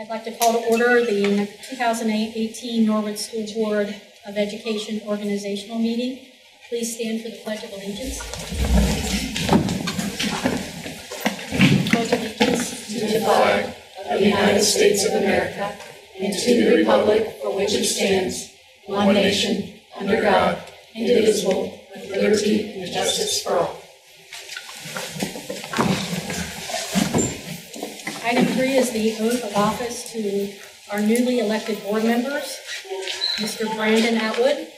I'd like to call to order the 2018 Norwood School Board of Education organizational meeting. Please stand for the Pledge of Allegiance. Pledge allegiance to the flag of the United States of America and to the republic for which it stands, one nation, under God, indivisible, with liberty and justice for all. Item 3 is the oath of office to our newly elected board members. Mr. Brandon Atwood.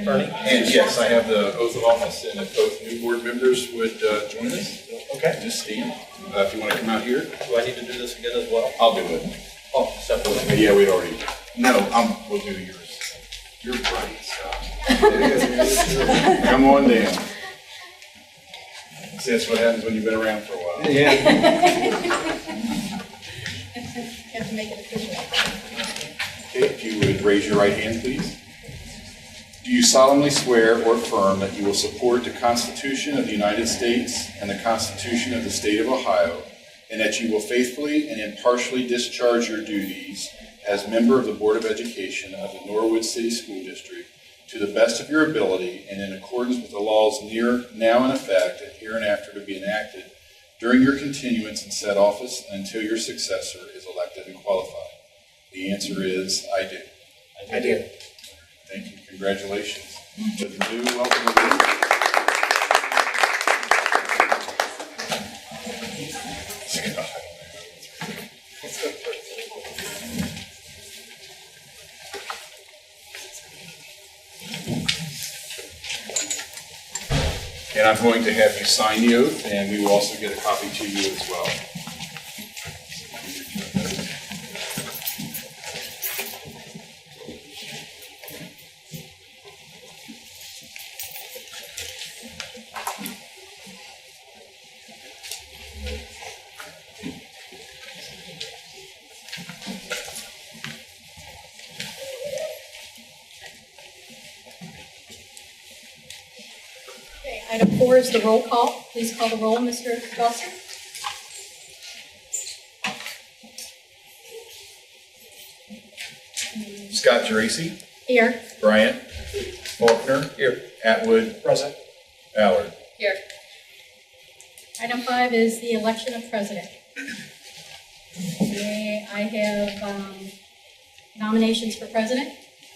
Bernie? And yes, I have the oath of office, and if both new board members would join us. Okay. Just stand. If you want to come out here. Do I need to do this again as well? I'll do it. Oh, separate. Yeah, we'd already. No, we'll do yours. You're right, Scott. Come on down. See, that's what happens when you've been around for a while. Yeah. You have to make it official. Okay, if you would raise your right hand, please. Do you solemnly swear or affirm that you will support the Constitution of the United States and the Constitution of the State of Ohio, and that you will faithfully and impartially discharge your duties as member of the Board of Education of the Norwood City School District to the best of your ability and in accordance with the laws now in effect and hereinafter to be enacted during your continuance in said office and until your successor is elected and qualified? The answer is, I do. I do. Thank you. Congratulations to the new welcome aboard. And I'm going to have you sign the oath, and we will also get a copy to you as well. Item 4 is the roll call. Please call the roll, Mr. Dawson. Scott Geraci. Here. Bryant. Faulkner. Here. Atwood. Present. Ballard. Here. Item 5 is the election of president. I have nominations for president.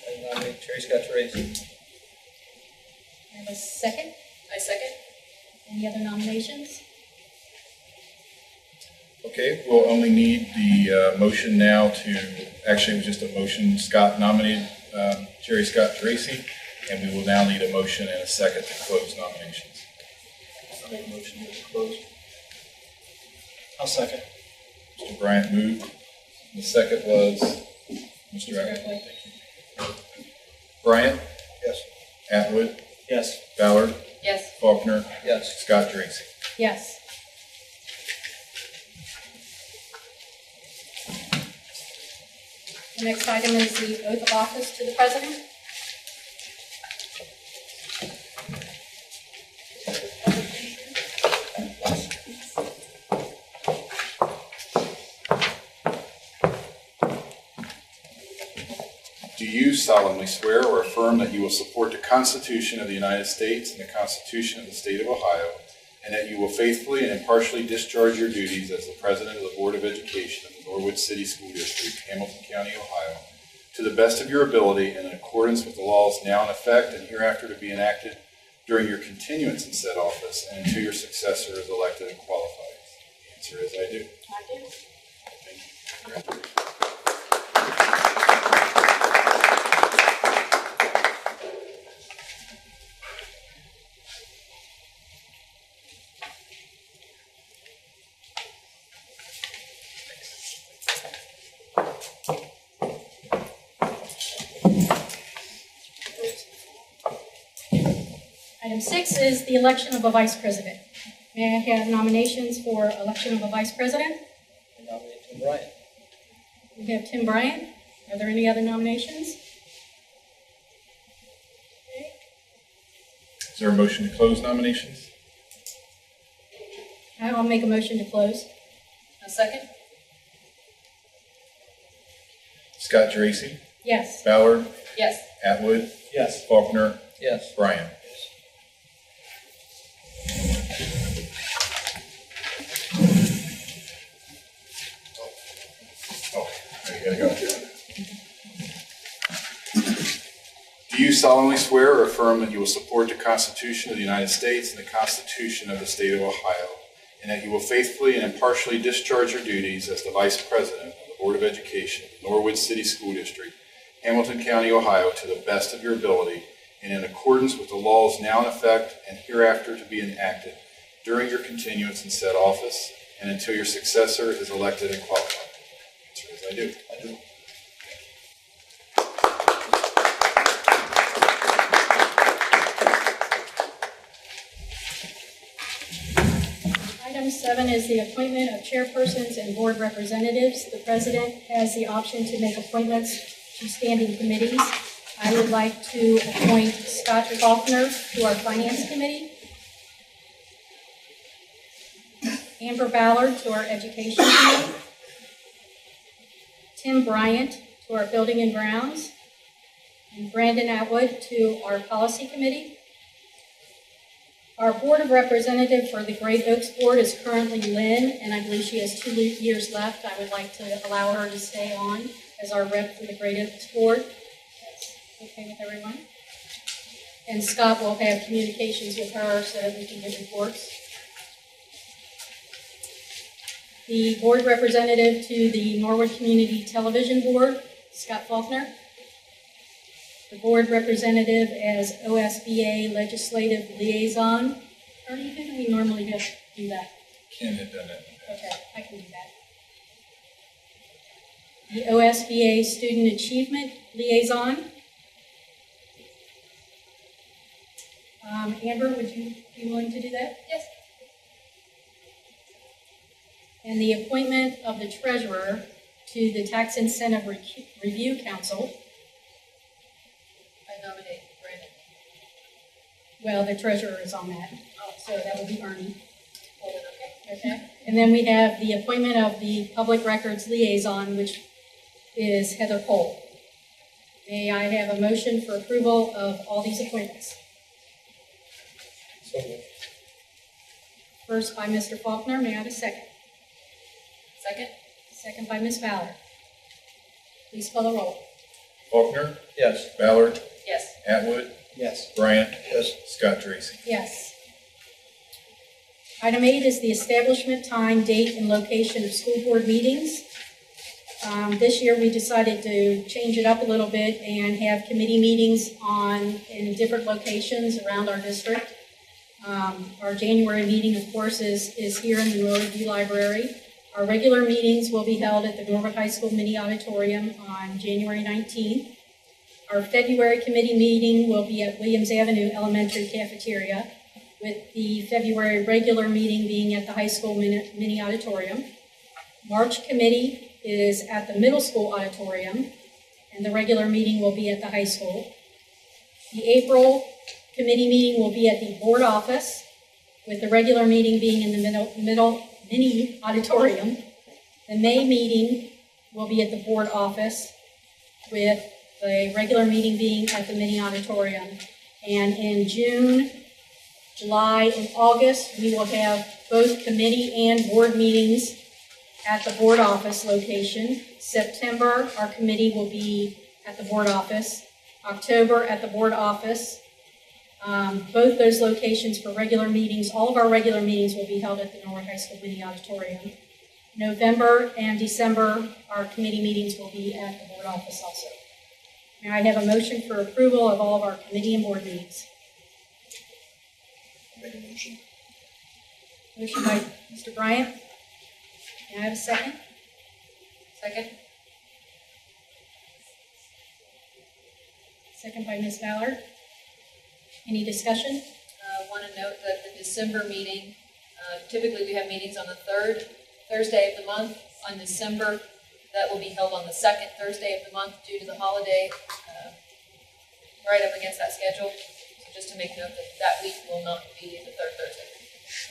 I nominate Terry Scott Geraci. I have a second. I second. Any other nominations? Okay, we'll only need the motion now to, actually it was just a motion. Scott nominated Jerry Scott Geraci, and we will now need a motion and a second to close nominations. I make a motion to close. I'll second. Mr. Bryant moved. The second was Mr. Atwood. Thank you. Bryant? Yes. Atwood? Yes. Ballard? Yes. Faulkner? Yes. Scott Geraci. Yes. The next item is the oath of office to the president. Do you solemnly swear or affirm that you will support the Constitution of the United States and the Constitution of the State of Ohio, and that you will faithfully and impartially discharge your duties as the President of the Board of Education of the Norwood City School District, Hamilton County, Ohio, to the best of your ability and in accordance with the laws now in effect and hereafter to be enacted during your continuance in said office and until your successor is elected and qualified? The answer is, I do. I do. Thank you. Congratulations. Item 6 is the election of a vice president. May I have nominations for election of a vice president? I nominate Tim Bryant. We have Tim Bryant. Are there any other nominations? Okay. Is there a motion to close nominations? I'll make a motion to close. A second? Scott Dracy, Yes. Ballard, Yes. Atwood, Yes. Faulkner, Yes. Bryant. Oh, there you gotta go. Do you solemnly swear or affirm that you will support the Constitution of the United States and the Constitution of the State of Ohio, and that you will faithfully and impartially discharge your duties as the Vice President of the Board of Education of the Norwood City School District, Hamilton County, Ohio, to the best of your ability and in accordance with the laws now in effect and hereafter to be enacted during your continuance in said office and until your successor is elected and qualified? Answer as I do. I do. Item 7 is the appointment of chairpersons and board representatives. The president has the option to make appointments to standing committees. I would like to appoint Scott Faulkner to our Finance Committee, Amber Ballard to our Education Committee, Tim Bryant to our Building and Grounds, and Brandon Atwood to our Policy Committee. Our Board of Representative for the Great Oaks Board is currently Lynn, and I believe she has 2 years left. I would like to allow her to stay on as our rep for the Great Oaks Board. That's okay with everyone? And Scott will have communications with her so that we can get reports. The Board Representative to the Norwood Community Television Board, Scott Faulkner. The Board Representative as OSBA Legislative Liaison. Or even we normally just do that. Ken had done that. Okay, I can do that. The OSBA Student Achievement Liaison. Amber, would you be willing to do that? Yes. And the appointment of the treasurer to the Tax Incentive Review Council. I nominate Brandon. Well, the treasurer is on that, so that would be Ernie. Okay. Okay. And then we have the appointment of the Public Records Liaison, which is Heather Cole. May I have a motion for approval of all these appointments? So moved. First by Mr. Faulkner. May I have a second? Second? Second by Ms. Ballard. Please call the roll. Faulkner, Yes. Ballard, Yes. Atwood, Yes. Bryant, Yes. Scott Dracy. Yes. Item 8 is the establishment, time, date, and location of school board meetings. This year we decided to change it up a little bit and have committee meetings in different locations around our district. Our January meeting, of course, is here in the Norwood View Library. Our regular meetings will be held at the Norwood High School Mini Auditorium on January 19th. Our February committee meeting will be at Williams Avenue Elementary Cafeteria, with the February regular meeting being at the high school mini auditorium. March committee is at the middle school auditorium, and the regular meeting will be at the high school. The April committee meeting will be at the board office, with the regular meeting being in the middle mini auditorium. The May meeting will be at the board office, with the regular meeting being at the mini auditorium. And in June, July, and August, we will have both committee and board meetings at the board office location. September, our committee will be at the board office. October, at the board office. Both those locations for regular meetings, all of our regular meetings will be held at the Norwood High School Mini Auditorium. November and December, our committee meetings will be at the board office also. May I have a motion for approval of all of our committee and board meetings? Make a motion. Motion by Mr. Bryant. May I have a second? Second? Second by Ms. Ballard. Any discussion? I want to note that the December meeting, typically we have meetings on the third Thursday of the month. On December, that will be held on the second Thursday of the month due to the holiday, right up against that schedule. So just to make note that that week will not be the third Thursday.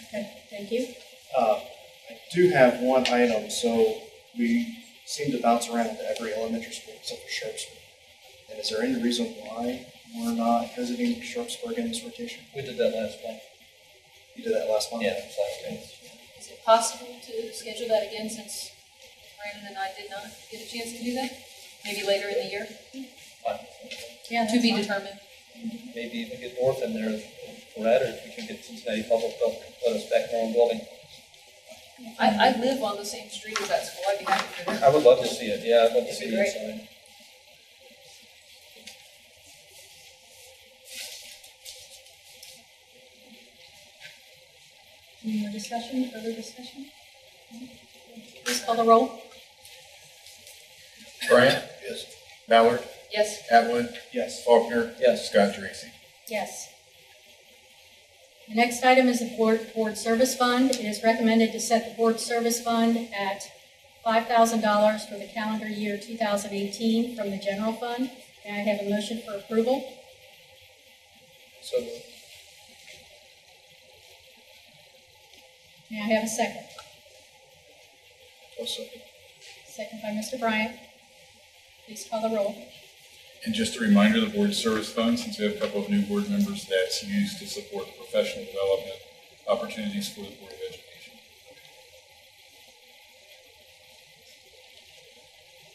Okay, thank you. I do have one item, so we seem to bounce around into every elementary school except for Sharpsburg. And is there any reason why we're not visiting Sharpsburg in this rotation? We did that last month. You did that last month? Yeah, it was last month. Is it possible to schedule that again since Brandon and I did not get a chance to do that? Maybe later in the year? Fine. Yeah, To be that's fine. determined. Maybe even get North in there for that, or if we can get Cincinnati Public to let us back in our own building. I live on the same street as that school. I'd be happy to do that. I would love to see it, yeah, I'd love to see It'd be the great. inside. Any more discussion, further discussion? Please call the roll. Bryant? Yes. Ballard? Yes. Atwood? Yes. Faulkner? Yes. Scott Dracy. Yes. The next item is the board service fund. It is recommended to set the board service fund at $5,000 for the calendar year 2018 from the general fund. May I have a motion for approval? So, May I have a second? Also, Second by Mr. Bryant. Please call the roll. And just a reminder, the board service fund, since we have a couple of new board members, that's used to support professional development opportunities for the Board of Education.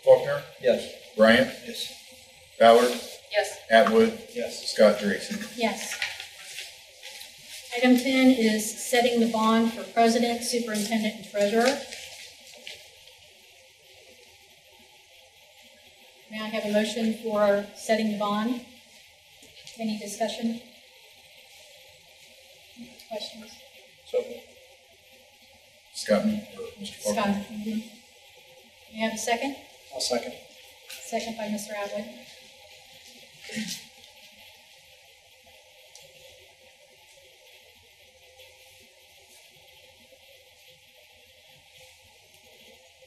Faulkner? yes. Bryant? yes. Ballard? Yes. Atwood? Yes. Scott Dracy. Yes. Item 10 is setting the bond for president, superintendent, and treasurer. May I have a motion for setting the bond? Any discussion? Questions? So, Scott, or Mr. Faulkner? Scott? May I have a second? I'll second. Second by Mr. Atwood.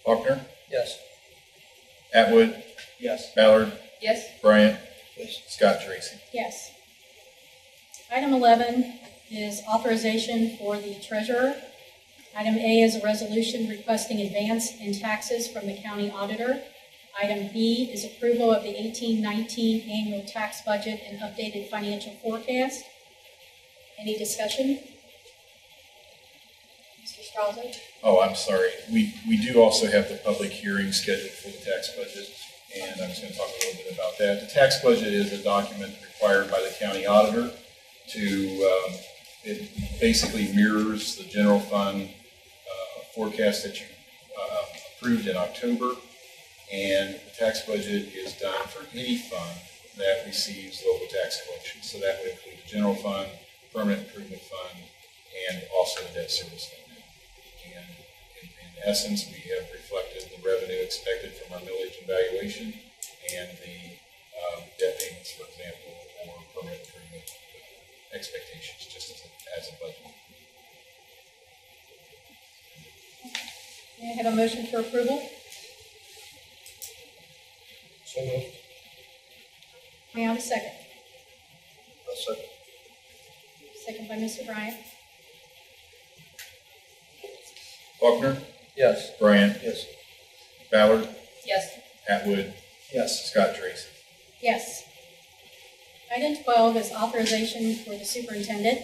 Faulkner? yes. Atwood? Yes. Ballard? Yes. Bryant? Yes. Scott Dracy. Yes. Item 11 is authorization for the treasurer. Item A is a resolution requesting advance in taxes from the county auditor. Item B is approval of the 18-19 annual tax budget and updated financial forecast. Any discussion? Mr. Strauser? Oh, I'm sorry. We do also have the public hearing scheduled for the tax budget, and I'm just going to talk a little bit about that. The tax budget is a document required by the county auditor to, it basically mirrors the general fund forecast that you approved in October, and the tax budget is done for any fund that receives local tax collection. So that would include the general fund, permanent improvement fund, and also the debt service fund. And in essence, we have reflected the revenue expected from our millage and valuation and the debt payments, for example, or permanent improvement expectations, just as a budget. May I have a motion for approval? So moved. May I have a second? I'll second. Second by Mr. Bryant. Faulkner? Yes. Bryant? Yes. Ballard? Yes. Atwood? Yes. Scott Dracy. Yes. Item 12 is authorization for the superintendent.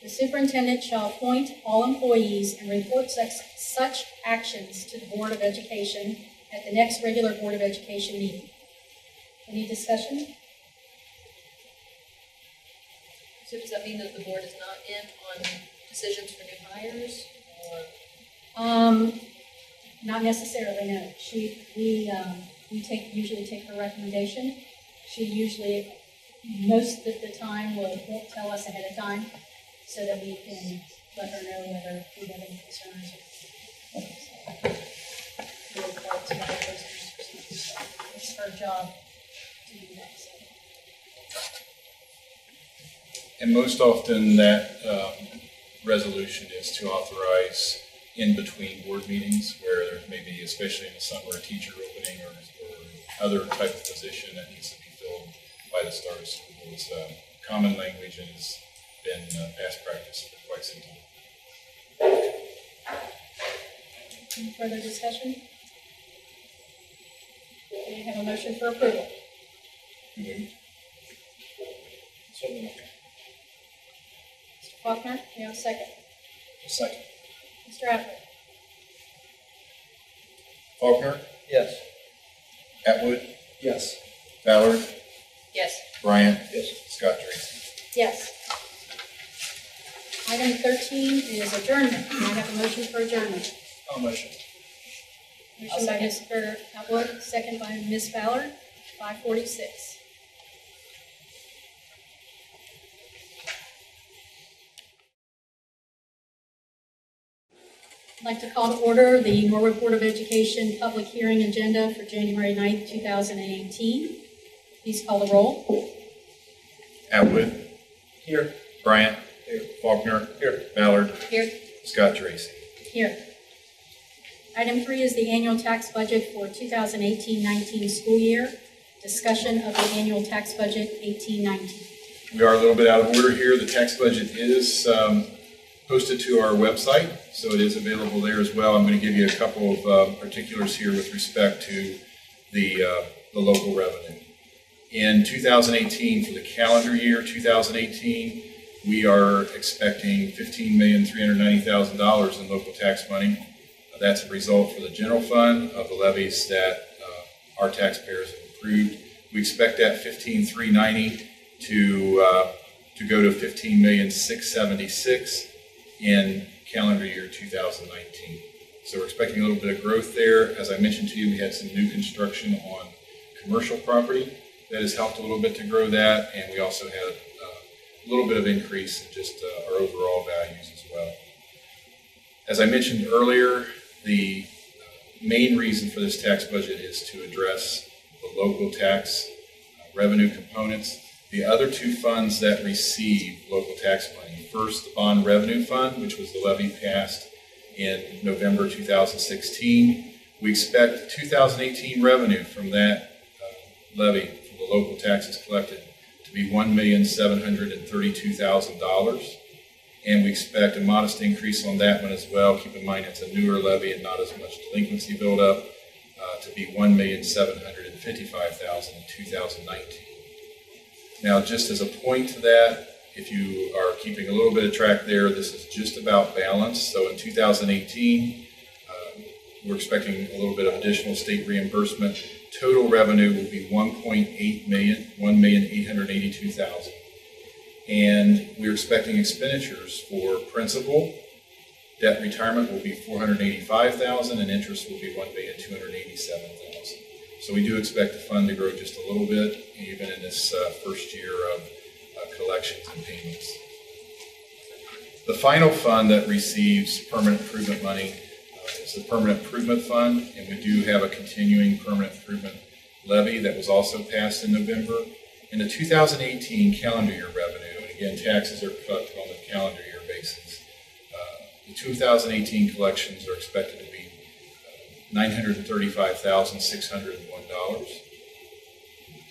The superintendent shall appoint all employees and report such actions to the Board of Education at the next regular Board of Education meeting. Any discussion? So does that mean that the board is not in on decisions for new hires? Or Not necessarily, no. We usually take her recommendation. She usually, most of the time, will tell us ahead of time so that we can let her know whether we have any concerns. It's her job to do that. So. And most often that resolution is to authorize in between board meetings where there may be, especially in the summer, a teacher opening or other type of position that needs to be filled by the start of school. It's common language and has been past practice for quite some time. Any further discussion? Can I have a motion for approval? So moved. Mr. Faulkner, can I have a second? Second. Mr. Atwood? Faulkner, Yes. Atwood, Yes. Ballard, Yes. Bryant, Yes. Scott Dracy. Yes. Item 13 is adjournment. Can I have a motion for adjournment? I'll motion. Motion by Mr. Atwood, second by Ms. Ballard, 5:46. I'd like to call to order the Norwood Board of Education public hearing agenda for January 9th, 2018. Please call the roll. Atwood, Here. Bryant, Here. Faulkner, Here. Ballard, Here. Scott Dracy. Here. Item 3 is the annual tax budget for 2018-19 school year. Discussion of the annual tax budget 18-19. We are a little bit out of order here. The tax budget is posted to our website, so it is available there as well. I'm going to give you a couple of particulars here with respect to the local revenue. In 2018, for the calendar year 2018, we are expecting $15,390,000 in local tax money. That's a result for the general fund of the levies that our taxpayers have approved. We expect that $15,390 to go to $15,676,000 in calendar year 2019. So we're expecting a little bit of growth there. As I mentioned to you, we had some new construction on commercial property that has helped a little bit to grow that, and we also had a little bit of increase in just our overall values as well. As I mentioned earlier, the main reason for this tax budget is to address the local tax revenue components. The other two funds that receive local tax money, first, the bond revenue fund, which was the levy passed in November 2016. We expect 2018 revenue from that levy, from the local taxes collected, to be $1,732,000. And we expect a modest increase on that one as well. Keep in mind it's a newer levy and not as much delinquency buildup, to be $1,755,000 in 2019. Now, just as a point to that, if you are keeping a little bit of track there, this is just about balance. So in 2018, we're expecting a little bit of additional state reimbursement. Total revenue will be $1.8 million, $1,882,000. And we're expecting expenditures for principal, debt retirement will be $485,000, and interest will be $1,287,000. So we do expect the fund to grow just a little bit, even in this first year of collections and payments. The final fund that receives permanent improvement money is the Permanent Improvement Fund, and we do have a continuing permanent improvement levy that was also passed in November. In the 2018 calendar year revenue, and again, taxes are collected on a calendar year basis, the 2018 collections are expected to be $935,601,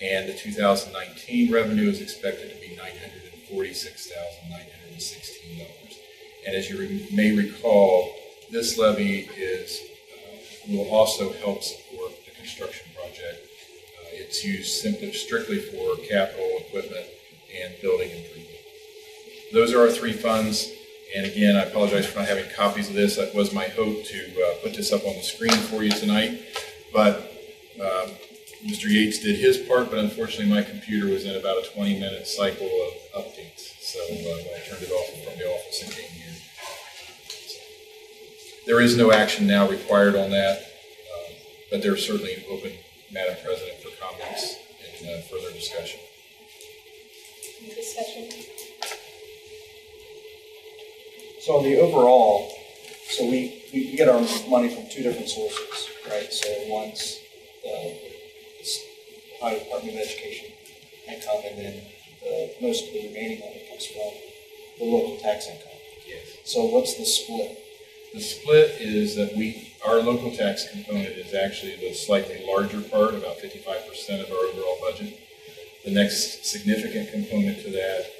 and the 2019 revenue is expected to be $946,916. And as you may recall, this levy will also help support the construction project. It's used strictly for capital equipment and building improvement. Those are our three funds. And again, I apologize for not having copies of this. That was my hope to put this up on the screen for you tonight. But Mr. Yates did his part, but unfortunately my computer was in about a 20-minute cycle of updates. So I turned it off from the office and came here. So, there is no action now required on that, but they're certainly open, Madam President, for comments and further discussion. Any discussion? So on the overall, so we get our money from two different sources, right? So one's the Ohio Department of Education income, and then most of the remaining money comes from the local tax income. Yes. So what's the split? The split is that our local tax component is actually the slightly larger part, about 55% of our overall budget. The next significant component to that,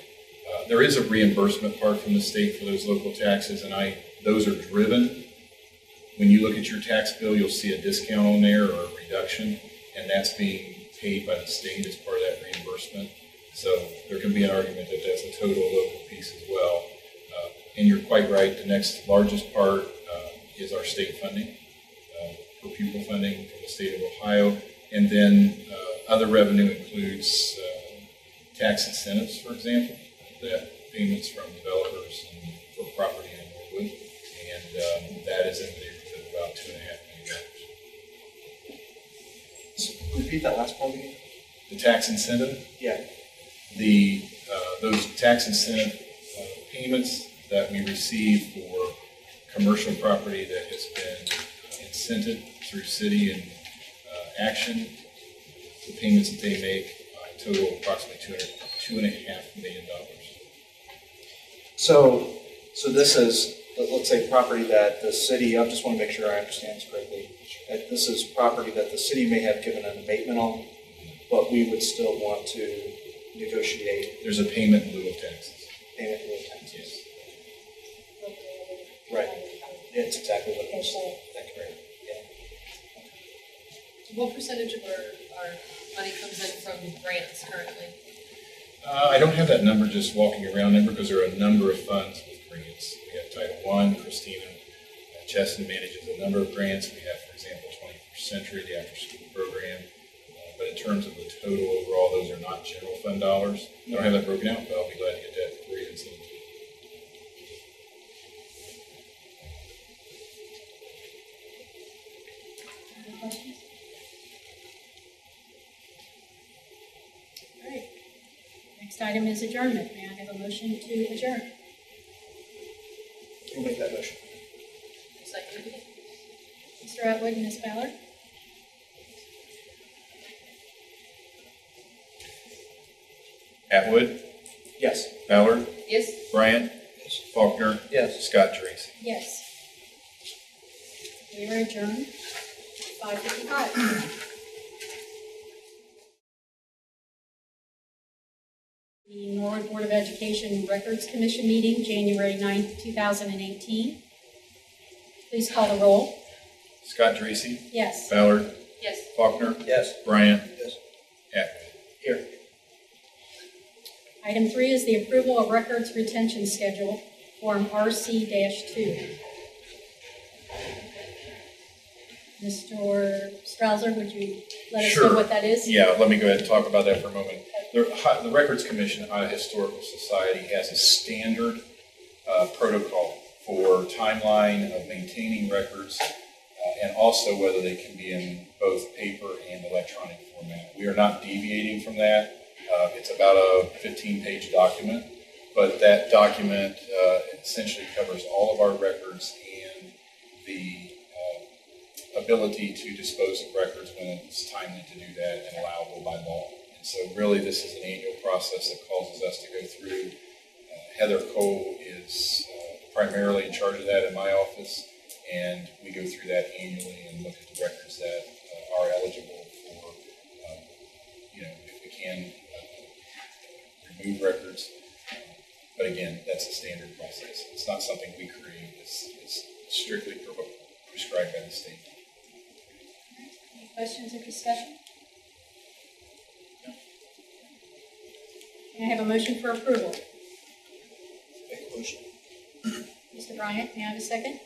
there is a reimbursement part from the state for those local taxes, and those are driven When you look at your tax bill, you'll see a discount on there or a reduction, and that's being paid by the state as part of that reimbursement. So there can be an argument that that's a total local piece as well. And you're quite right, the next largest part is our state funding, per pupil funding from the state of Ohio. And then other revenue includes tax incentives, for example, that payments from developers and for property in Norwood. And that is in the neighborhood of about $2.5 million. So repeat that last part again. The tax incentive, Yeah. those tax incentive payments that we receive for commercial property that has been incented through city and action, the payments that they make total approximately $2.5 million. So this is, let's say, property that the city, I just want to make sure I understand this correctly. That this is property that the city may have given an abatement on, but we would still want to negotiate There's a payment in lieu of taxes. payment in lieu of taxes. Yes. Right. It's exactly what you're saying. Thank you, Brandon. Yeah. What percentage of our money comes in from grants currently? I don't have that number just walking around there because there are a number of funds with grants. We have Title I, Christina Cheston manages a number of grants. We have, for example, 21st Century, the after-school program. But in terms of the total overall, those are not general fund dollars. I don't have that broken out, but I'll be glad to get that for you and send it to you. Any questions? All right. Next item is adjournment. May I have a motion to adjourn? We'll make that motion. Second. Mr. Atwood and Ms. Ballard? Atwood, Yes. Ballard, Yes. Bryant, Faulkner, Yes. Scott Tracy. Yes. We are adjourned, 5:55. The Norwood Board of Education Records Commission meeting, January 9th, 2018. Please call the roll. Scott Tracy, Yes. Ballard, Yes. Faulkner, Yes. Bryant, Yes. Atwood. Here. Item 3 is the approval of records retention schedule, Form RC-2. Mr. Strauser, would you let us know Sure. what that is? Yeah, let me go ahead and talk about that for a moment. The Records Commission Ohio Historical Society has a standard protocol for timeline of maintaining records and also whether they can be in both paper and electronic format. We are not deviating from that. It's about a 15-page document, but that document essentially covers all of our records and the ability to dispose of records when it's timely to do that and allowable by law. And so really this is an annual process that causes us to go through. Heather Cole is primarily in charge of that in my office, and we go through that annually and look at the records that are eligible for, if we can remove records. But again, that's a standard process. It's not something we create. It's strictly prescribed by the state. Any questions or discussion? No. May I have a motion for approval? Make a motion. Mr. Bryant, may I have a second?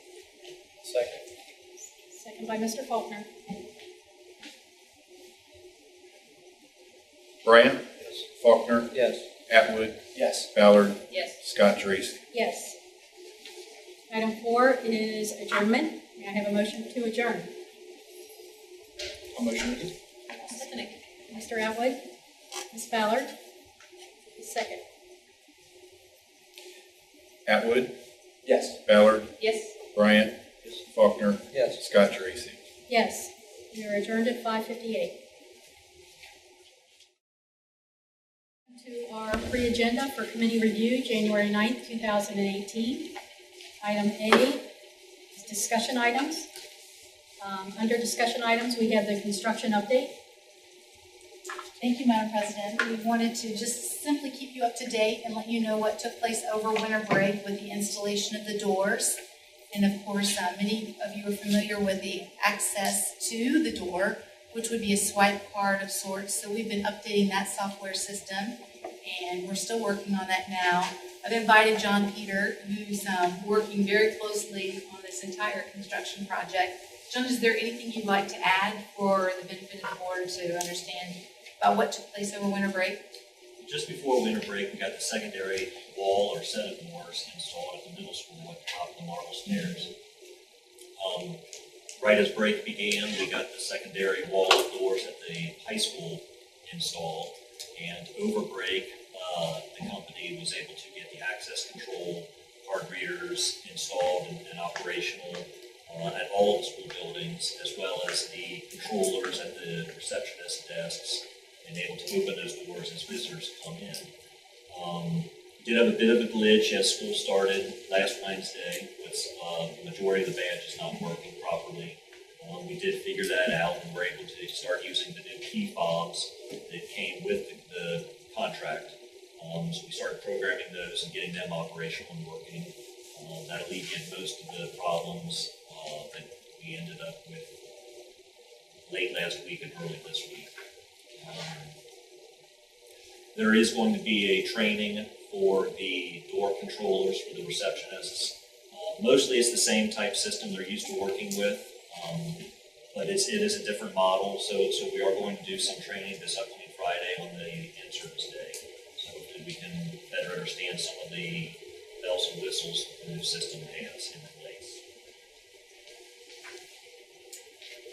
Second. Second by Mr. Faulkner. Bryant, Yes. Faulkner, Yes. Atwood, Yes. Ballard, Yes. Scott Tracy. Yes. Item 4 is adjournment. May I have a motion to adjourn? I'll motion again. Second. Mr. Atwood, Ms. Ballard, second. Atwood, Yes. Ballard, Yes. Bryant, Yes. Faulkner, Yes. Scott Tracy. Yes, we are adjourned at 5:58. To our pre-agenda for committee review, January 9th, 2018. Item A is discussion items. Under discussion items, we have the construction update. Thank you, Madam President. We wanted to just simply keep you up to date and let you know what took place over winter break with the installation of the doors And of course, many of you are familiar with the access to the door, which would be a swipe card of sorts. So we've been updating that software system, and we're still working on that now. I've invited John Peter, who's working very closely on this entire construction project. John, is there anything you'd like to add for the benefit of the board to understand about what took place over winter break? Just before winter break, we got the secondary wall or set of doors installed at the middle school at the top of the marble stairs. Right as break began, we got the secondary wall of doors at the high school installed, and over break, the company was able to get the access control card readers installed and operational at all of the school buildings, as well as the controllers at the receptionist desks, and able to open those doors as visitors come in. Did have a bit of a glitch as school started last Wednesday with the majority of the badges not working properly. We did figure that out and were able to start using the new key fobs that came with the contract. So we started programming those and getting them operational and working. That alleviated most of the problems that we ended up with late last week and early this week. There is going to be a training for the door controllers, for the receptionists. Mostly it's the same type system they're used to working with, but it is a different model, so we are going to do some training this upcoming Friday on the in-service day, so that we can better understand some of the bells and whistles the new system has in place.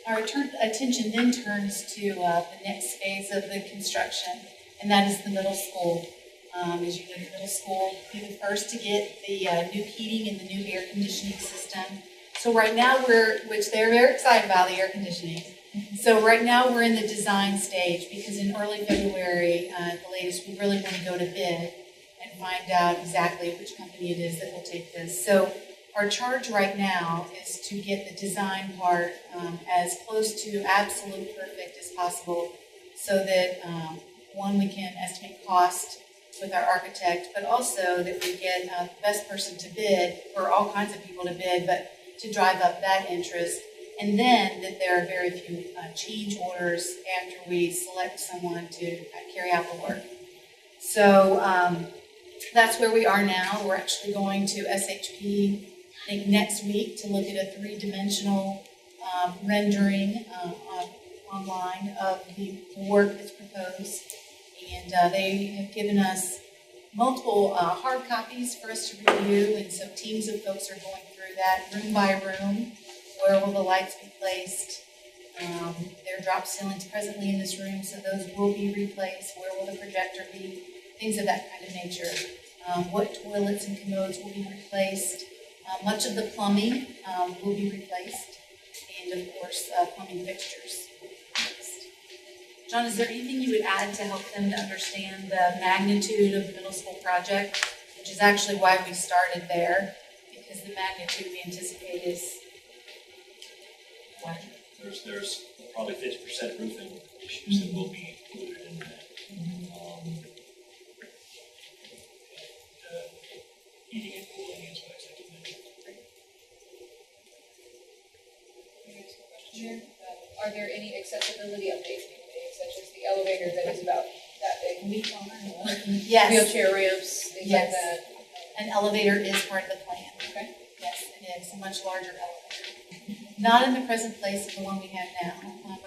Our attention then turns to the next phase of the construction, and that is the middle school. As you know, the middle school will be the first to get the new heating and the new air conditioning system. So right now which they're very excited about, the air conditioning. So right now we're in the design stage, because in early February, at the latest, we really want to go to bid and find out exactly which company it is that will take this. So our charge right now is to get the design part as close to absolute perfect as possible, so that one, we can estimate cost with our architect, but also that we get the best person to bid, or all kinds of people to bid, but to drive up that interest. And then that there are very few change orders after we select someone to carry out the work. So that's where we are now. We're actually going to SHP, I think, next week to look at a three-dimensional rendering online of the work that's proposed. And they have given us multiple hard copies for us to review, and so teams of folks are going through that room by room. Where will the lights be placed? There are drop ceilings presently in this room, so those will be replaced. Where will the projector be? Things of that kind of nature. What toilets and commodes will be replaced? Much of the plumbing will be replaced, and of course, plumbing fixtures. John, is there anything you would add to help them to understand the magnitude of the middle school project, which is actually why we started there, because the magnitude we anticipate is what? There's probably 50% roofing issues that will be included in that. Heating and cooling aspects, like you mentioned. Are there any accessibility updates being made, such as the elevator that is about that big? Yes. Wheelchair ramps, things like Yes. that? An elevator is part of the plan. Okay. Yes, it is a much larger elevator. Not in the present place of the one we have now.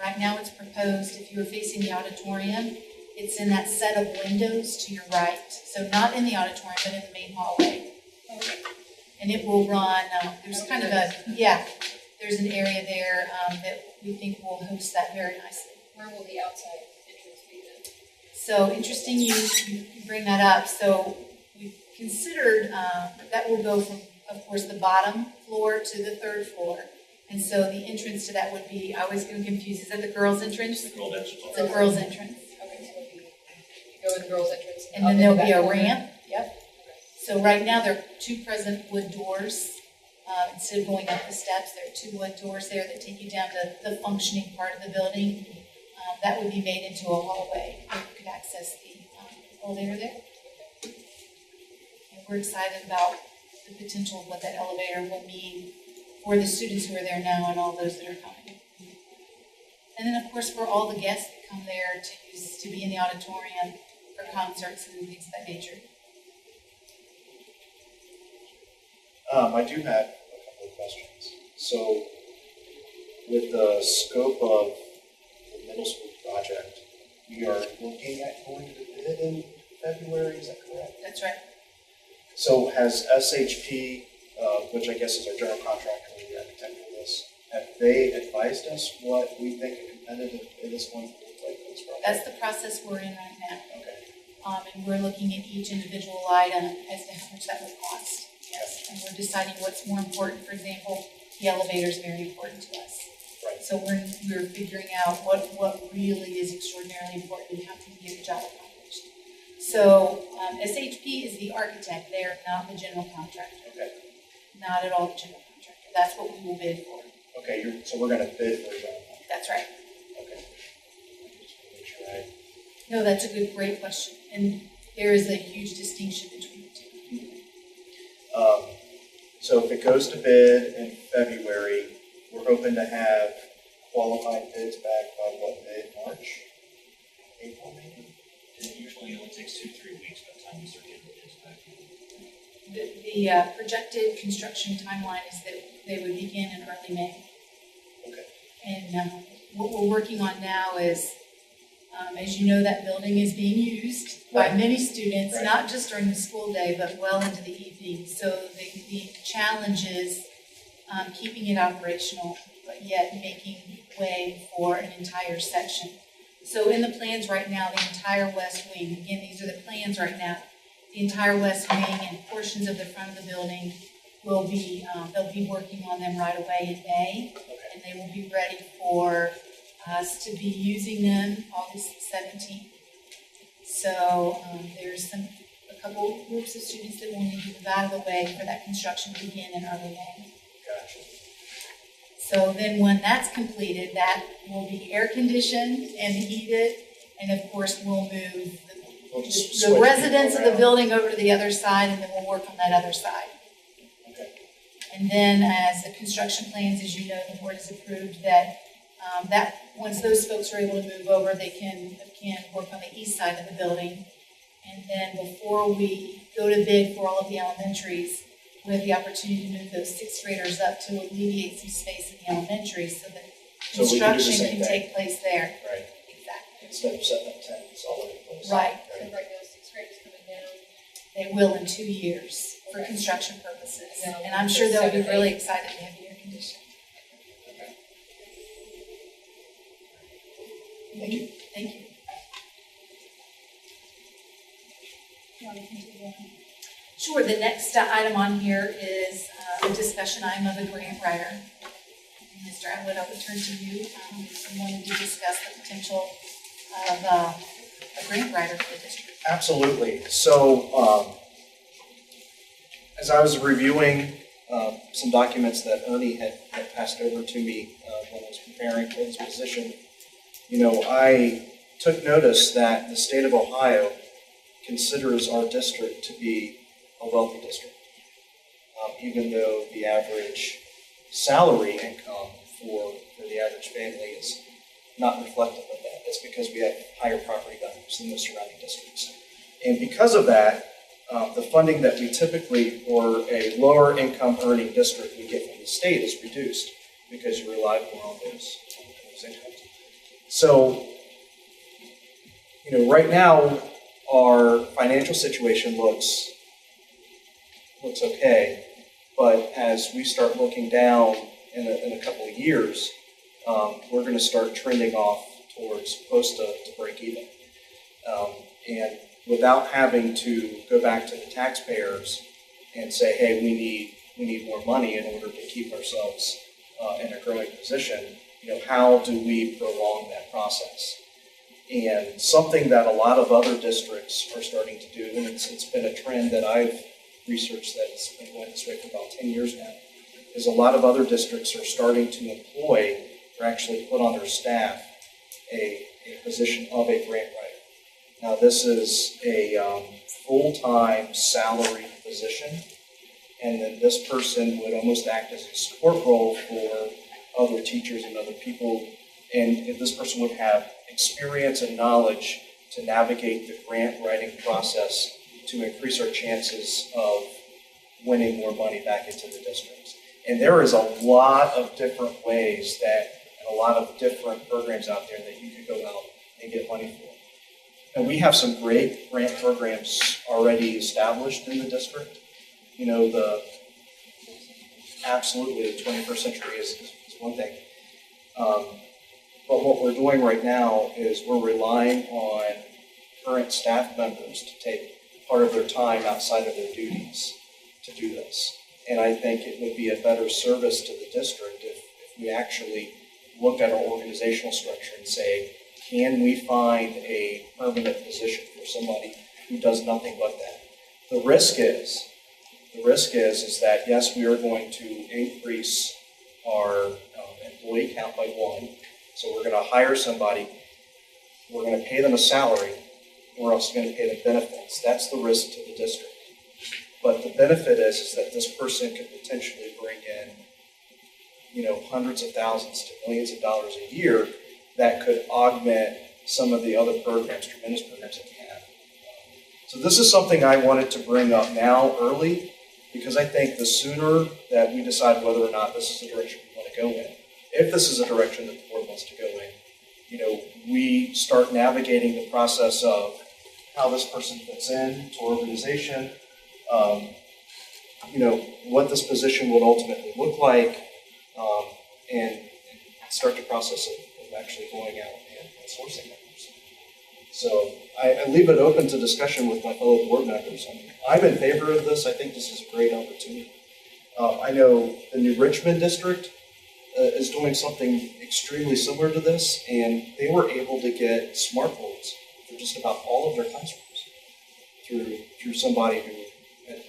Right now it's proposed, if you were facing the auditorium, it's in that set of windows to your right. So not in the auditorium, but in the main hallway. Okay. And it will run, there's kind of there's an area there that we think will host that very nicely. Where will the outside entrance be then? So interesting you bring that up. So we've considered that will go from, of course, the bottom floor to the third floor. And so the entrance to that would be, I always get confused, is that the girls' entrance? The girl entrance. It's a girls' entrance. Okay, so you go in the girls' entrance. And up then into there'll be that a corner. ramp. Yep. So right now there are two present wood doors. Instead of going up the steps, there are two wood doors there that take you down to the functioning part of the building. That would be made into a hallway where you could access the elevator there. And we're excited about the potential of what that elevator will mean for the students who are there now and all those that are coming. And then, of course, for all the guests that come there to be in the auditorium for concerts and things of that nature. I do have a couple of questions. So, with the scope of the middle school project, we are looking at going to bid in February, is that correct? That's right. So has SHP, which I guess is our general contractor and the architect for this, have they advised us what we think a competitive bid is going to look like for this project? That's the process we're in right now. Okay. And we're looking at each individual item as to how much that will cost. Yes. And we're deciding what's more important. For example, the elevator is very important to us. Right. So we're figuring out what really is extraordinarily important and how can we get the job accomplished. So SHP is the architect. They are not the general contractor. Okay. Not at all the general contractor. That's what we will bid for. Okay, so we're going to bid for that. That's right. Okay. Just want to make sure I... No, that's a great question. And there is a huge distinction between the two. So if it goes to bid in February, we're hoping to have qualified bids back by what, mid-March? April maybe? It usually only takes 2 to 3 weeks by the time we start getting bids back. The projected construction timeline is that they would begin in early May. Okay. And what we're working on now is, as you know, that building is being used by many students, Right. not just during the school day, but well into the evening. So the challenge is keeping it operational, but yet making way for an entire section. So in the plans right now, the entire west wing, again, these are the plans right now, the entire west wing and portions of the front of the building will be, they'll be working on them right away in May, and they will be ready for us to be using them August 17th. So there's a couple groups of students that will need to move out of the way for that construction to begin in early May. Gotcha. So then when that's completed, that will be air conditioned and heated, and of course we'll move We'll just the switch residents of people the around. building over to the other side, and then we'll work on that other side. Okay. And then as the construction plans, as you know, the board has approved that that once those folks are able to move over, they can work on the east side of the building. And then before we go to bid for all of the elementaries, we have the opportunity to move those 6th graders up to alleviate some space in the elementary so that So we can do the construction same can thing. take place there. Right. Exactly. Instead of setting up tents all over the place. Right. So right now, 6th grade is coming down. They will in 2 years for construction purposes. Yeah. And I'm sure they'll be 7, really 8. excited to have the air conditioning. Thank you. Thank you. Sure, the next item on here is a discussion item of a grant writer. Mr. Atwood, I would turn to you. We wanted to discuss the potential of a grant writer for the district. Absolutely. So, as I was reviewing some documents that Ernie had passed over to me when I was preparing for this position, I took notice that the state of Ohio considers our district to be a wealthy district, even though the average salary income for the average family is not reflective of that. It's because we have higher property values than the surrounding districts. And because of that, the funding that we typically, for a lower income earning district, we get from the state is reduced because you rely more on those incomes. So, right now, our financial situation looks okay, but as we start looking down in a couple of years, we're going to start trending off towards close to break even. And without having to go back to the taxpayers and say, hey, we need more money in order to keep ourselves in a growing position, how do we prolong that process? And something that a lot of other districts are starting to do, and it's been a trend that I've researched that's been going this way for about 10 years now, is a lot of other districts are starting to employ or actually put on their staff a position of a grant writer. Now, this is a full-time salary position, And then this person would almost act as a support role for other teachers and other people. And if this person would have experience and knowledge to navigate the grant writing process to increase our chances of winning more money back into the districts. And there is a lot of different ways that, and a lot of different programs out there that you could go out and get money for. And we have some great grant programs already established in the district. You know, absolutely the 21st century is one thing. But what we're doing right now is we're relying on current staff members to take part of their time outside of their duties to do this. And I think it would be a better service to the district if we actually look at our organizational structure and say, can we find a permanent position for somebody who does nothing but that? The risk is that, yes, we are going to increase our employee count by 1. So we're going to hire somebody, we're going to pay them a salary, we're also going to pay them benefits. That's the risk to the district. But the benefit is that this person could potentially bring in, you know, hundreds of thousands to millions of dollars a year that could augment some of the other programs, tremendous programs that we have. So this is something I wanted to bring up now early, because I think the sooner that we decide whether or not this is the direction we want to go in, if this is a direction that the board wants to go in, you know, we start navigating the process of how this person fits in to our organization, you know, what this position would ultimately look like, and start the process of actually going out and sourcing that person. So I leave it open to discussion with my fellow board members. I'm in favor of this. I think this is a great opportunity. I know the New Richmond district is doing something extremely similar to this, and they were able to get smart boards for just about all of their classrooms through somebody who had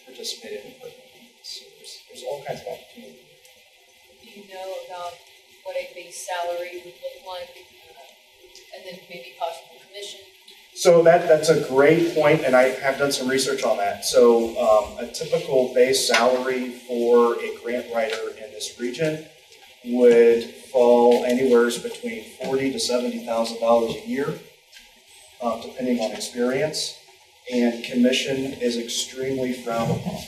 participated in the program. So there's all kinds of opportunity. Do you know about what a base salary would look like, and then maybe possible commission? So that's a great point, and I have done some research on that. So a typical base salary for a grant writer in this region would fall anywhere between $40,000 to $70,000 a year, depending on experience. And commission is extremely frowned upon.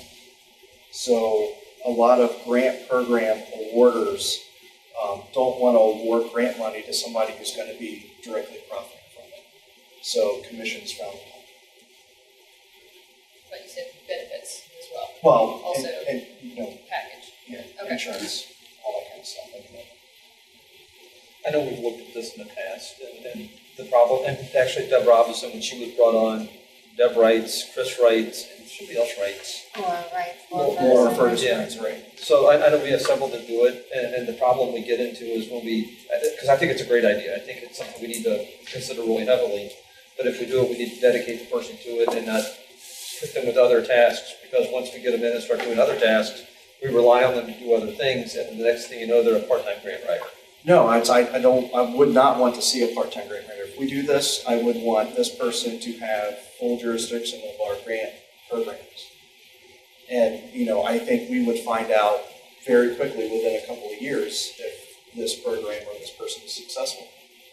So a lot of grant program awarders don't want to award grant money to somebody who's going to be directly profiting from it. So commissions frowned upon. But you said benefits as well. Well, Also, and you know, package. yeah, Okay. insurance, all that kind of stuff. I know we've looked at this in the past, and the problem, and actually Deb Robinson, when she was brought on, Deb writes, Chris writes, and somebody else writes. More first, Yeah. right. So I know we have several that do it, and the problem we get into is when because I think it's a great idea. I think it's something we need to consider really heavily. But if we do it, we need to dedicate the person to it and not put them with other tasks, because once we get them in and start doing other tasks, we rely on them to do other things, and the next thing you know, they're a part-time grant writer. No, I would not want to see a part-time grant writer. If we do this, I would want this person to have full jurisdiction of our grant programs. And, you know, I think we would find out very quickly within a couple of years if this program or this person is successful.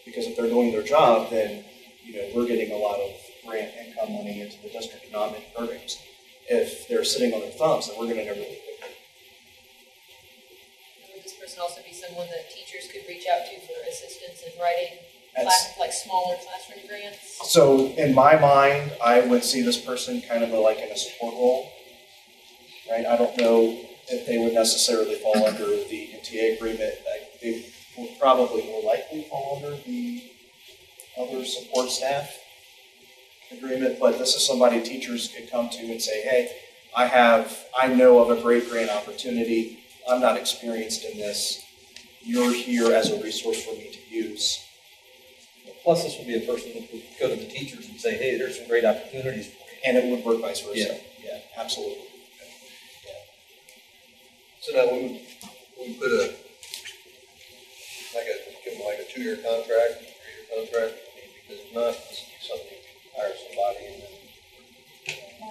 Because if they're doing their job, then, you know, we're getting a lot of grant income money into the district and not into programs. If they're sitting on their thumbs, then we're going to know really quickly. Would this person also be someone that teachers could reach out to for assistance in writing like smaller classroom grants? So in my mind, I would see this person kind of like in a support role, right? I don't know if they would necessarily fall under the MTA agreement. They would probably more likely fall under the other support staff agreement, but this is somebody teachers could come to and say, hey, I know of a great grant opportunity. I'm not experienced in this. You're here as a resource for me to use. Plus, this would be a person that would go to the teachers and say, hey, there's some great opportunities. And it would work vice versa. Yeah, absolutely. So now we put give them like a 2-year contract, 3-year contract, because if not, it's something, hire somebody and then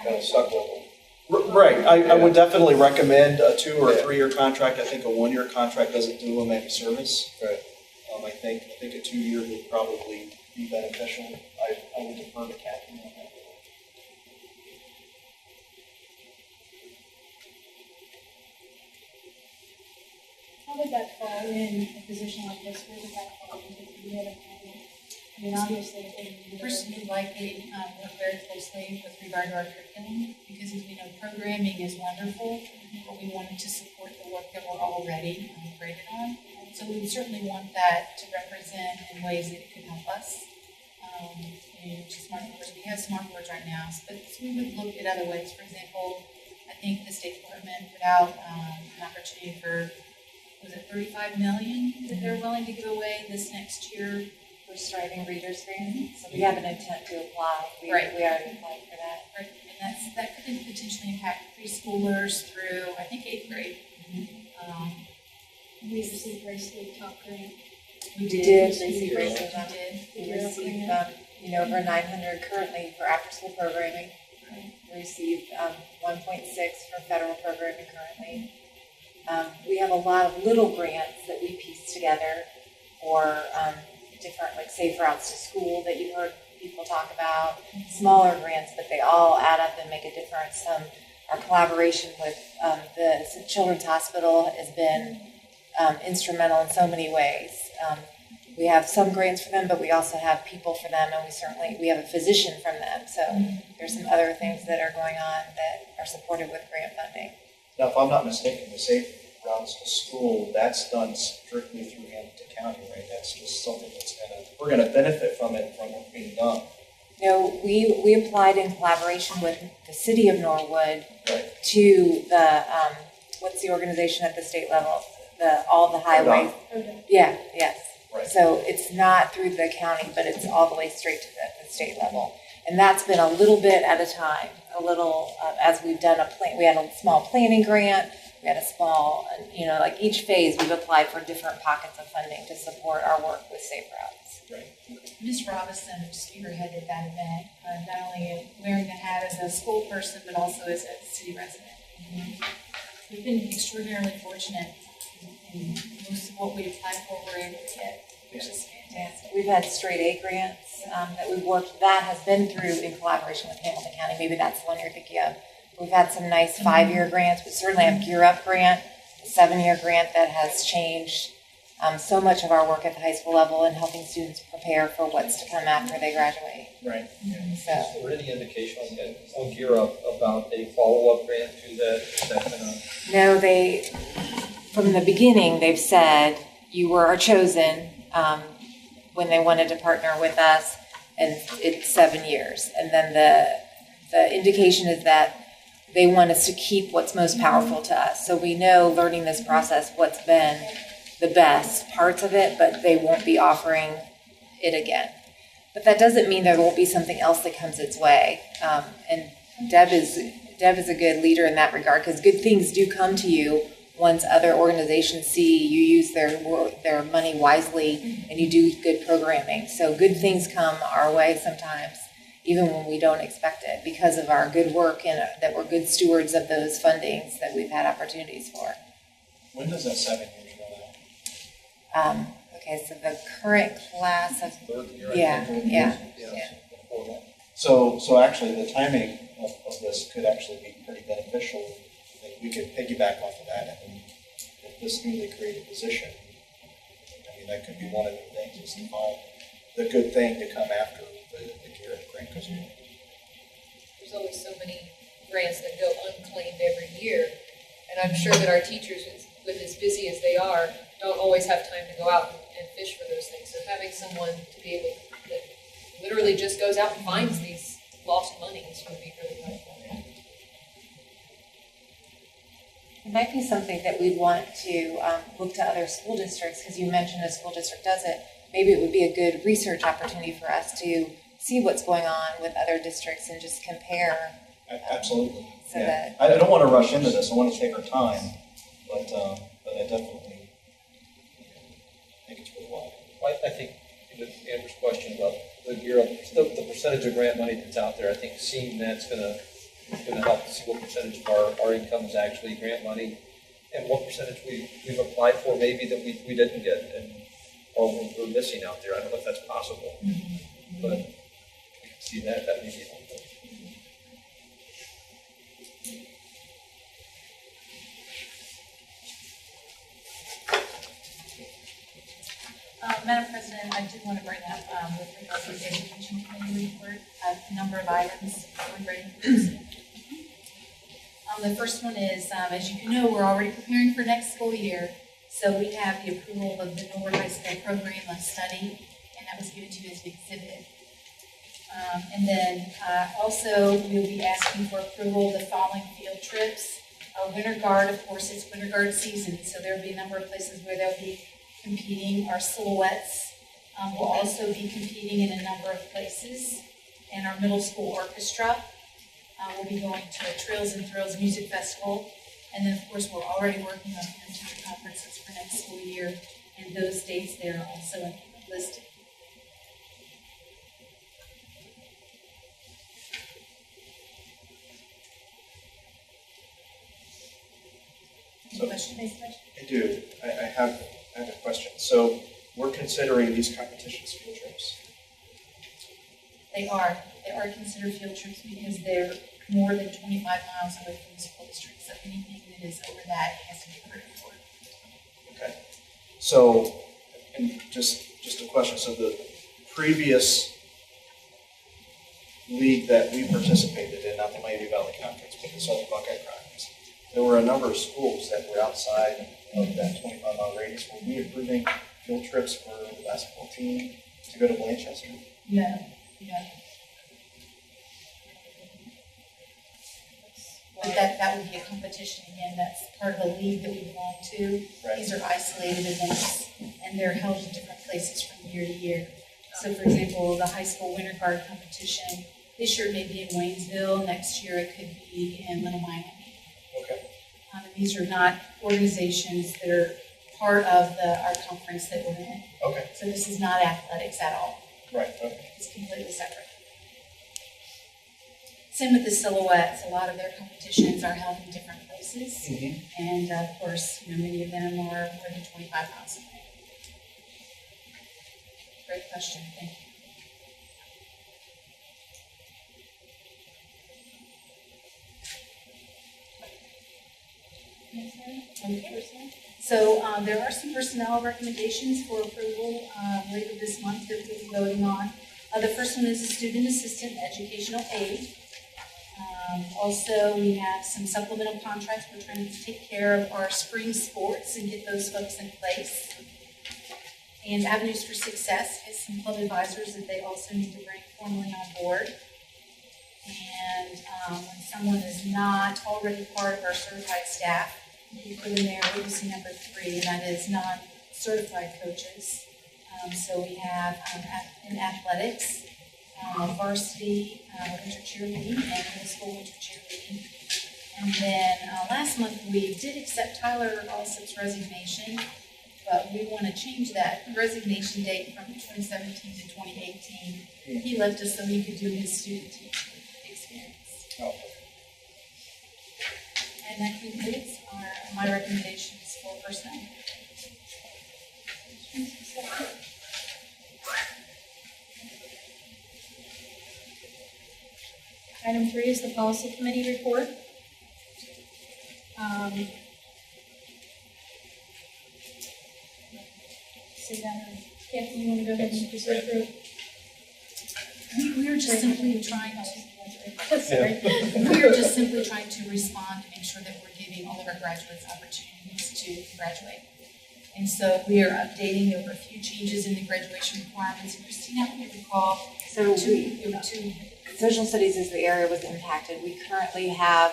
kind of suck with them. Right, I would definitely recommend a 2 or a 3-year contract. I think a 1-year contract doesn't do them any service. Right. I think a 2-year would probably be beneficial. I would defer to Kathy on that. How would that fall in a position like this? Where would that fall into the unit of planning? I mean, obviously, if First, we'd like to work very closely with regard to our curriculum, because as we know, programming is wonderful, but we wanted to support the work that we're already graded on. So we would certainly want that to represent in ways that it could help us. Smart boards, we have smart boards right now, but we would look at other ways. For example, I think the State Department put out an opportunity for, was it 35 million that they're willing to give away this next year? We're striving readers grant, so we have an intent to apply. We already applied for that. Right, and that could potentially impact preschoolers through, I think, 8th grade. we received Ray State top grant. We did receive We grants. did. We received, over 900 currently for after-school programming. We received 1.6 for federal programming currently. We have a lot of little grants that we piece together for different, like safe routes to school that you've heard people talk about, smaller grants, but they all add up and make a difference. Our collaboration with the Children's Hospital has been instrumental in so many ways. We have some grants for them, but we also have people for them, and we have a physician from them. So there's some other things that are going on that are supported with grant funding. Now, if I'm not mistaken, the safe routes to school, that's done strictly through Hamilton County, right? That's just something we're gonna benefit from it being done. No, we applied in collaboration with the city of Norwood Right. to the, what's the organization at the state level? All the highways. Yeah, yes. Right. So it's not through the county, but it's all the way straight to the state level. And that's been a little bit at a time, as we've done we had a small planning grant, we had a small, like each phase we've applied for different pockets of funding to support our work with safe routes. Right. Ms. Robinson spearheaded that event, not only wearing the hat as a school person, but also as a city resident. We've been extraordinarily fortunate in most of what we applied for, we're able to get, which is fantastic. We've had straight A grants that we've worked, that has been through in collaboration with Hamilton County. Maybe that's the one you're thinking of. We've had some nice 5-year grants. We certainly have Gear Up grant, a 7-year grant that has changed so much of our work at the high school level and helping students prepare for what's to come after they graduate. Right. Is there any indication on Gear Up about a follow-up grant to that? Is that gonna... No, from the beginning, they've said you were chosen when they wanted to partner with us, and it's 7 years. And then the indication is that they want us to keep what's most powerful to us. So we know, learning this process, what's been the best parts of it, but they won't be offering it again. But that doesn't mean there won't be something else that comes its way. And Deb is a good leader in that regard, because good things do come to you once other organizations see you use their money wisely and you do good programming. So good things come our way sometimes, even when we don't expect it, because of our good work and that we're good stewards of those fundings that we've had opportunities for. When does that 7 years run out? Okay, so the current class of, Third year, yeah. Before that. So actually, the timing of this could actually be pretty beneficial. Like, we could piggyback off of that, and if this newly created position, I mean, that could be one of the things, is to find the good thing to come after the Gear Up grant. Because there's only so many grants that go unclaimed every year, and I'm sure that our teachers, with as busy as they are, don't always have time to go out and fish for those things. So having someone to be able that literally just goes out and finds these lost monies would be really helpful. It might be something that we'd want to look to other school districts, because you mentioned a school district does it. Maybe it would be a good research opportunity for us to see what's going on with other districts and just compare. Absolutely. So that I don't want to rush into this. I want to take our time, but I definitely think it's worthwhile. I think Amber's question about the Gear Up, the percentage of grant money that's out there, I think seeing that's going to going to help to see what percentage of our income is actually grant money, and what percentage we've applied for maybe that we didn't get, and or we're missing out there. I don't know if that's possible, but we can see that may be helpful. Madam President, I did want to bring up, with regard to the Education Committee report, a number of items we're ready for. The first one is, as you know, we're already preparing for next school year, so we have the approval of the Norwood High School program of study, and that was given to you as an exhibit. And then also, we'll be asking for approval of the following field trips. Winter Guard, of course, it's Winter Guard season, so there'll be a number of places where they'll be competing. Our silhouettes will also be competing in a number of places. And our middle school orchestra will be going to a Trills and Thrills Music Festival. And then, of course, we're already working on parent-teacher conferences for next school year, and those dates there are also listed. Any questions? I do. I have a question. So we're considering these competitions field trips. They are considered field trips because they're more than 25 miles away from the school district. So anything that is over that has to be approved for. Okay. So, and just a question. So the previous league that we participated in, not the Miami Valley Conference, but the Southern Buckeye Crimes, there were a number of schools that were outside of that 25-mile radius. Were we approving field trips for the basketball team to go to Blanchester? No. But that would be a competition again. That's part of the league that we belong to. Right. These are isolated events, and they're held in different places from year to year. So, for example, the high school winter guard competition this year may be in Waynesville. Next year, it could be in Little Miami. Okay. And these are not organizations that are part of our conference that we're in. Okay. So this is not athletics at all. Right. Okay. It's completely separate. Same with the silhouettes. A lot of their competitions are held in different places. Mm-hmm. And of course, many of them are more than 25 miles away. Great question. Thank you. Okay. So there are some personnel recommendations for approval later this month that we'll be voting on. The first one is a student assistant educational aide. Also, we have some supplemental contracts. We're trying to take care of our spring sports and get those folks in place. And Avenues for Success has some club advisors that they also need to bring formally on board. And when someone is not already part of our certified staff, we put in there agency number 3, and that is non-certified coaches. So we have in athletics, varsity winter cheerleading, and middle school winter cheerleading. And then last month we did accept Tyler Alsop's resignation, but we want to change that resignation date from 2017 to 2018. He left us so he could do his student teaching experience. Oh. And that concludes my recommendations for personnel. Item 3 is the policy committee report. See that, Kathy, you want to go ahead and just go through? We are just simply trying to, Sorry. we are just simply trying to respond to make sure that we're giving all of our graduates opportunities to graduate. And so we are updating. There were a few changes in the graduation requirements. And Christina, if you recall, there were two. Social studies is the area was impacted. We currently have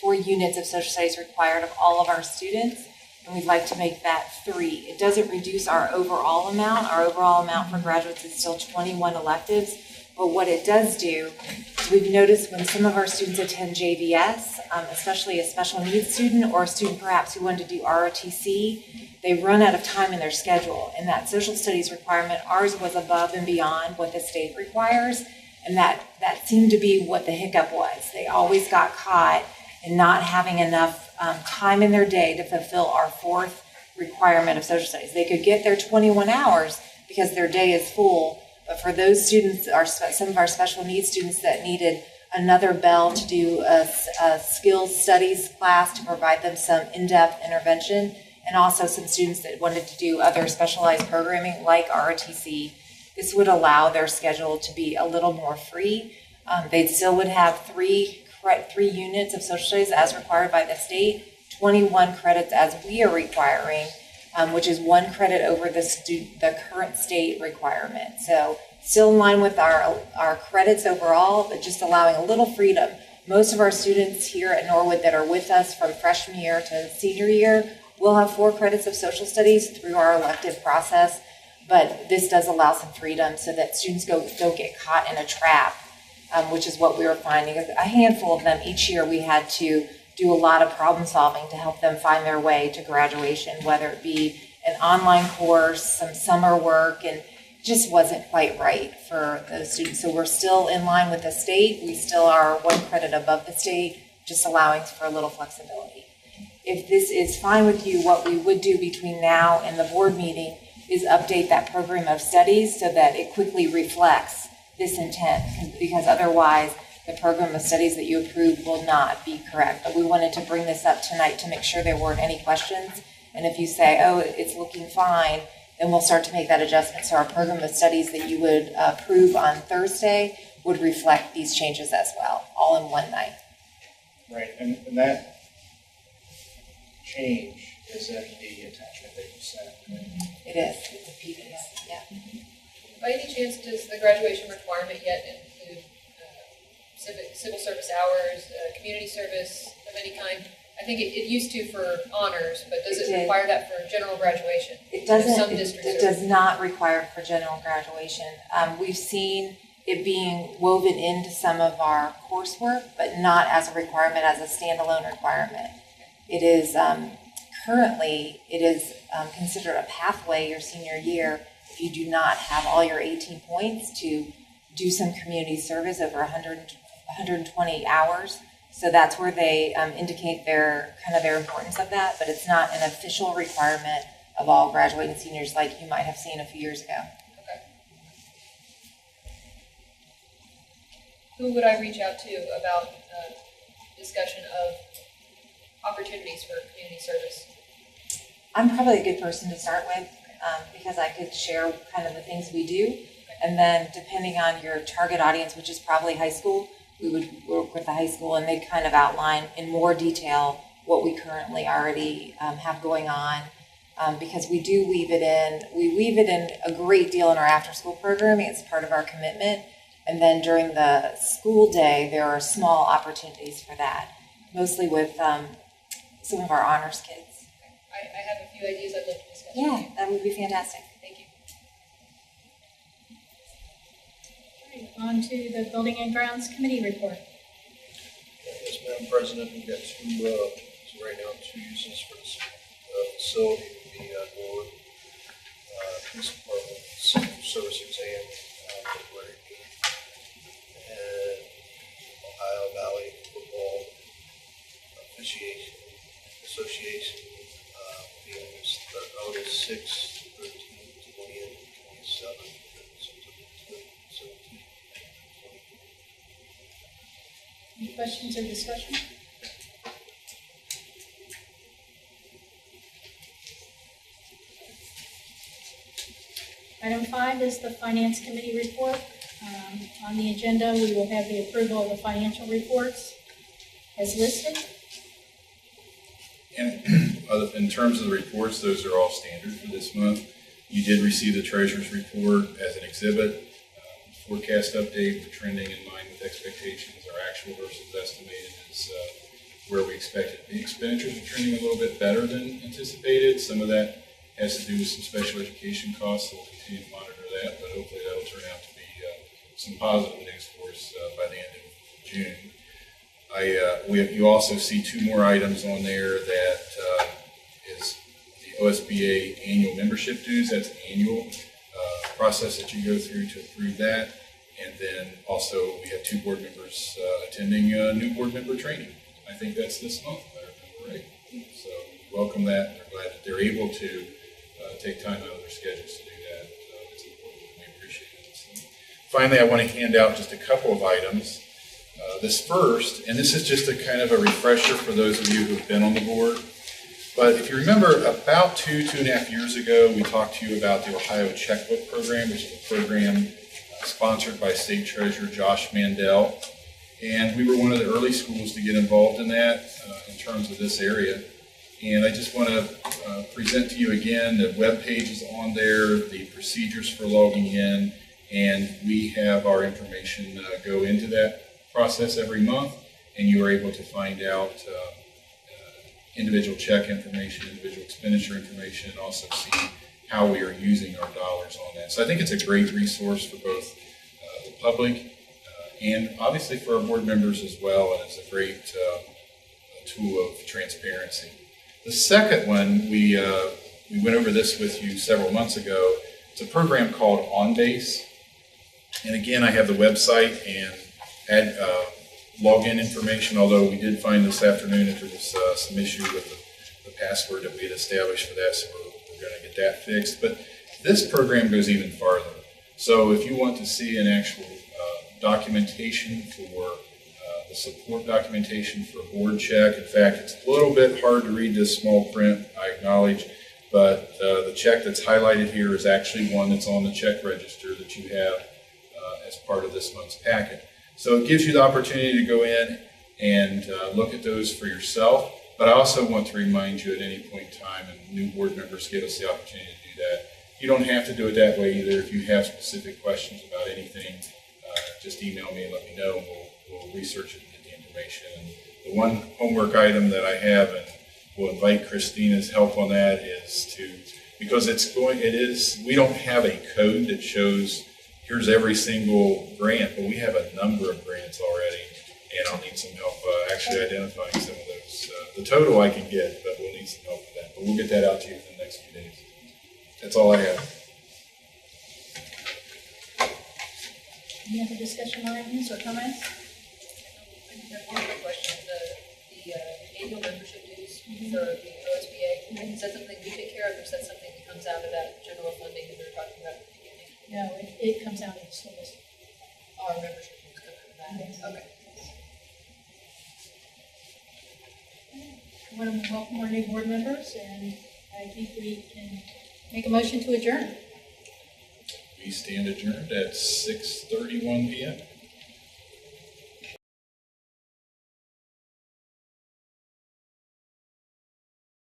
four units of social studies required of all of our students, and we'd like to make that 3. It doesn't reduce our overall amount. Our overall amount for graduates is still 21 electives, but what it does do is we've noticed when some of our students attend JVS, especially a special needs student or a student perhaps who wanted to do ROTC, they run out of time in their schedule. And that social studies requirement, ours was above and beyond what the state requires. And that seemed to be what the hiccup was. They always got caught in not having enough time in their day to fulfill our fourth requirement of social studies. They could get their 21 hours because their day is full, but for those students, some of our special needs students that needed another bell to do a skills studies class to provide them some in-depth intervention, and also some students that wanted to do other specialized programming like ROTC, this would allow their schedule to be a little more free. They still would have three units of social studies as required by the state, 21 credits as we are requiring, which is 1 credit over the current state requirement. So still in line with our credits overall, but just allowing a little freedom. Most of our students here at Norwood that are with us from freshman year to senior year will have 4 credits of social studies through our elective process, but this does allow some freedom so that students don't get caught in a trap, which is what we were finding. A handful of them each year we had to do a lot of problem solving to help them find their way to graduation, whether it be an online course, some summer work, and just wasn't quite right for those students. So we're still in line with the state. We still are 1 credit above the state, just allowing for a little flexibility. If this is fine with you, what we would do between now and the board meeting is update that program of studies so that it quickly reflects this intent, because otherwise the program of studies that you approve will not be correct. But we wanted to bring this up tonight to make sure there weren't any questions. And if you say, oh, it's looking fine, then we'll start to make that adjustment. So our program of studies that you would approve on Thursday would reflect these changes as well, all in one night. Right, and that change is in the attachment that you sent. It is. It's a PDF, yeah. By any chance, does the graduation requirement yet include civil service hours, community service of any kind? I think it used to for honors, but does it require that for general graduation? It doesn't. Some districts it does not require it for general graduation. We've seen it being woven into some of our coursework, but not as a requirement, as a standalone requirement. It is currently considered a pathway your senior year if you do not have all your 18 points to do some community service over 120 hours. So that's where they indicate their importance of that, but it's not an official requirement of all graduating seniors like you might have seen a few years ago. Okay. Who would I reach out to about discussion of opportunities for community service? I'm probably a good person to start with because I could share kind of the things we do, and then depending on your target audience, which is probably high school, we would work with the high school and they'd kind of outline in more detail what we currently already have going on, because we do weave it in. We weave it in a great deal in our after-school programming. It's part of our commitment. And then during the school day, there are small opportunities for that, mostly with some of our honors kids. I have a few ideas I'd love to discuss. Yeah, that would be fantastic. Thank you. On to the Building and Grounds Committee report. Yes, Madam President, we've got right now two uses for this facility. Would be Norwood Police Department Civil Service Exam, February 8th, and Ohio Valley Football Association being August 6th, 13th, 20th, 27th, September 17th. Any questions or discussion? Item 5 is the Finance Committee report. On the agenda, we will have the approval of the financial reports as listed. And in terms of the reports, those are all standard for this month. You did receive the treasurer's report as an exhibit. Forecast update, we're trending in line with expectations. Our actual versus estimated is where we expected. The expenditures are trending a little bit better than anticipated. Some of that has to do with some special education costs, so we'll continue to monitor that, but hopefully that will turn out to be some positive news for us by the end of June. You also see two more items on there that is the OSBA annual membership dues. That's an annual process that you go through to approve that. And then also we have 2 board members attending new board member training. I think that's this month, if I remember right. So we welcome that, and we're glad that they're able to take time out of their schedules to do that. It's important, and we appreciate it. So finally, I want to hand out just a couple of items. This first, and this is just a kind of a refresher for those of you who have been on the board. But if you remember, about 2.5 years ago, we talked to you about the Ohio Checkbook Program, which is a program sponsored by State Treasurer Josh Mandel. And we were one of the early schools to get involved in that in terms of this area. And I just want to present to you again, the web page is on there, the procedures for logging in, and we have our information go into that process every month, and you are able to find out individual check information, individual expenditure information, and also see how we are using our dollars on that. So I think it's a great resource for both the public and obviously for our board members as well, and it's a great tool of transparency. The second one, we went over this with you several months ago. It's a program called OnBase. And again, I have the website and add login information, although we did find this afternoon that there was some issue with the password that we had established for that, so we're going to get that fixed. But this program goes even farther. So if you want to see an actual documentation for the support documentation for board check, in fact, it's a little bit hard to read this small print, I acknowledge, but the check that's highlighted here is actually one that's on the check register that you have as part of this month's packet. So it gives you the opportunity to go in and look at those for yourself. But I also want to remind you at any point in time, and new board members give us the opportunity to do that. You don't have to do it that way either. If you have specific questions about anything, just email me and let me know, and we'll research it and get the information. And the one homework item that I have, and we'll invite Christina's help on that, is because we don't have a code that shows here's every single grant, but we have a number of grants already, and I'll need some help actually identifying some of those. The total I can get, but we'll need some help with that. But we'll get that out to you in the next few days. That's all I have. Any other discussion items or comments? I have one quick question. The annual membership dues for the OSBA, is that something we take care of, or is that something that comes out of that general funding that we were talking about at the beginning? No, it comes out of the school district. Our membership dues come out of that? Yes. Okay. I want to welcome our new board members, and I think we can make a motion to adjourn. We stand adjourned at 6:31 p.m.